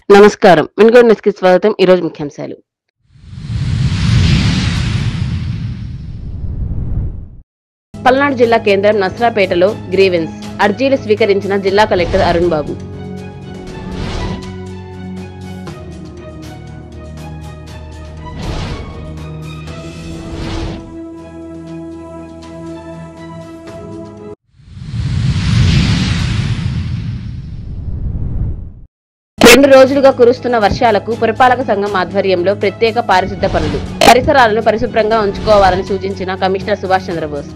నమస్కారం. వినుగోడు న్యూస్‌కి స్వాగతం. ఈరోజు ముఖ్యాంశాలు. పల్నాడు జిల్లా కేంద్రం నస్రాపేటలో గ్రీవెన్స్ అర్జీలు స్వీకరించిన జిల్లా కలెక్టర్ అరుణ్ బాబు. రెండు రోజులుగా కురుస్తున్న వర్షాలకు పురపాలక సంఘం ఆధ్వర్యంలో ప్రత్యేక పారిశుద్ధ పనులు, పరిసరాలను పరిశుభ్రంగా ఉంచుకోవాలని సూచించిన commissioner Subhash Chandrabose.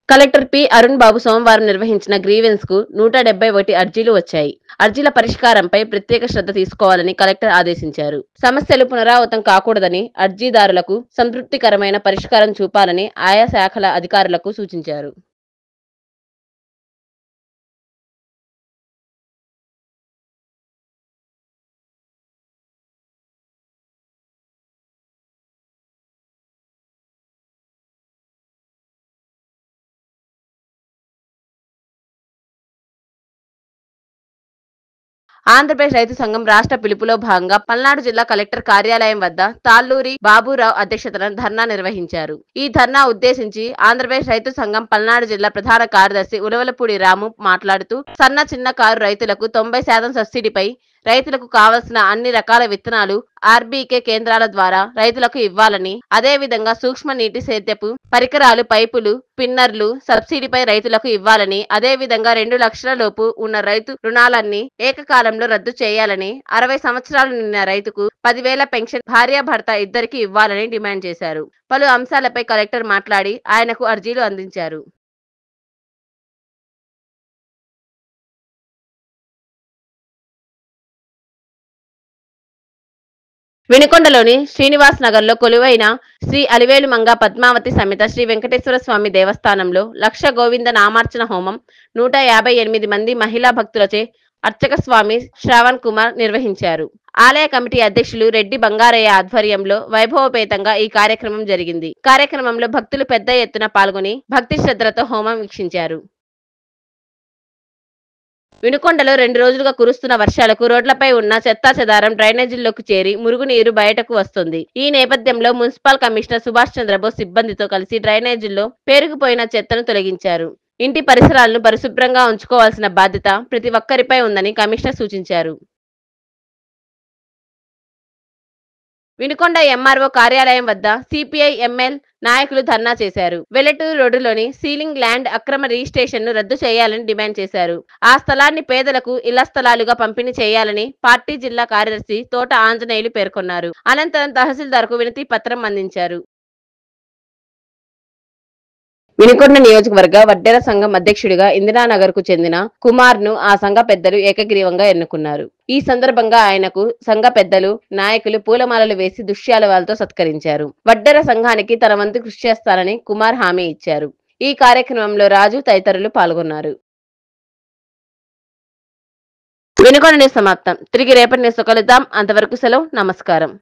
Collector P Arun Babu సోమవారం నిర్వహించిన గ్రీవెన్స్ కు 171 అర్జీలు వచ్చాయి. అర్జీల పరిష్కారంపై ప్రత్యేక శ్రద్ధ తీసుకోవాలని కలెక్టర్ ఆదేశించారు. సమస్యలు పునరావృతం కాకూడదని, అర్జీదారులకు సంతృప్తికరమైన పరిష్కారం చూపాలని ఆయా శాఖల అధికారులకు సూచించారు. ఆంధ్రప్రదేశ్ రైతు సంఘం రాష్ట్ర పిలుపులో భాగంగా పల్నాడు జిల్లా కలెక్టర్ కార్యాలయం వద్ద తాళ్లూరి బాబురావు అధ్యక్షతన ధర్నా నిర్వహించారు. ఈ ధర్నా ఉద్దేశించి ఆంధ్రప్రదేశ్ రైతు సంఘం పల్నాడు జిల్లా ప్రధాన కార్యదర్శి ఉలవలపూడి రాము మాట్లాడుతూ సన్న చిన్న కారు రైతులకు 90% సబ్సిడీపై రైతులకు కావలసిన అన్ని రకాల విత్తనాలు ఆర్బీకే కేంద్రాల ద్వారా రైతులకు ఇవ్వాలని, అదే విధంగా సూక్ష్మ నీటి సేద్యపు పరికరాలు, పైపులు, పిన్నర్లు సబ్సిడీపై రైతులకు ఇవ్వాలని, అదే విధంగా 2 లక్షల లోపు ఉన్న రైతు రుణాలన్నీ ఏకకాలంలో రద్దు చేయాలని, 60 సంవత్సరాలు నిండిన రైతుకు 10,000 పెన్షన్ భార్యాభర్త ఇద్దరికి ఇవ్వాలని డిమాండ్ చేశారు. పలు అంశాలపై కలెక్టర్ మాట్లాడి ఆయనకు అర్జీలు అందించారు. వినుకొండలోని శ్రీనివాస్ నగర్ లో కొలువైన శ్రీ అలివేలు మంగ పద్మావతి సమేత శ్రీ వెంకటేశ్వర స్వామి దేవస్థానంలో లక్ష గోవింద నామార్చన హోమం 158 మంది మహిళా భక్తులచే అర్చక స్వామి శ్రావణ్ కుమార్ నిర్వహించారు. ఆలయ కమిటీ అధ్యక్షులు రెడ్డి బంగారయ్య ఆధ్వర్యంలో వైభవపేతంగా ఈ కార్యక్రమం జరిగింది. కార్యక్రమంలో భక్తులు పెద్ద ఎత్తున పాల్గొని భక్తి శ్రద్ధలతో హోమం వీక్షించారు. వినుకొండలో 2 రోజులుగా కురుస్తున్న వర్షాలకు రోడ్లపై ఉన్న చెత్తా చెదారం డ్రైనేజీల్లోకి చేరి మురుగునీరు బయటకు వస్తుంది. ఈ నేపథ్యంలో మున్సిపల్ కమిషనర్ సుభాష్ చంద్రబోస్ సిబ్బందితో కలిసి డ్రైనేజీల్లో పేరుకుపోయిన చెత్తను తొలగించారు. ఇంటి పరిసరాలను పరిశుభ్రంగా ఉంచుకోవాల్సిన బాధ్యత ప్రతి ఒక్కరిపై ఉందని కమిషనర్ సూచించారు. వినుకొండ ఎంఆర్ఓ కార్యాలయం వద్ద సిపిఐ ఎంఎల్ నాయకులు ధర్నా చేశారు. వెల్లటూరు రోడ్డులోని సీలింగ్ ల్యాండ్ అక్రమ రిజిస్ట్రేషన్ ను రద్దు చేయాలని డిమాండ్ చేశారు. ఆ స్థలాన్ని పేదలకు ఇళ్ల స్థలాలుగా పంపిణీ చేయాలని పార్టీ జిల్లా కార్యదర్శి తోట ఆంజనేయులు పేర్కొన్నారు. అనంతరం తహసీల్దార్కు వినతి పత్రం అందించారు. వినుకొండ నియోజకవర్గ వడ్డెర సంఘం అధ్యక్షుడిగా ఇందిరానగర్ కు చెందిన కుమార్ ను ఆ సంఘ పెద్దలు ఏకగ్రీవంగా ఎన్నుకున్నారు. ఈ సందర్భంగా ఆయనకు సంఘ పెద్దలు, నాయకులు పూలమాలలు వేసి దుశ్యాలవాలతో సత్కరించారు. వడ్డెర సంఘానికి తన వంతు కృషి చేస్తానని కుమార్ హామీ ఇచ్చారు. ఈ కార్యక్రమంలో రాజు తదితరులు పాల్గొన్నారు. వినుకొండ న్యూస్ సమాప్తం. తిరిగి రేపటి న్యూస్ కలుద్దాం. అంతవరకు సెలవు. నమస్కారం.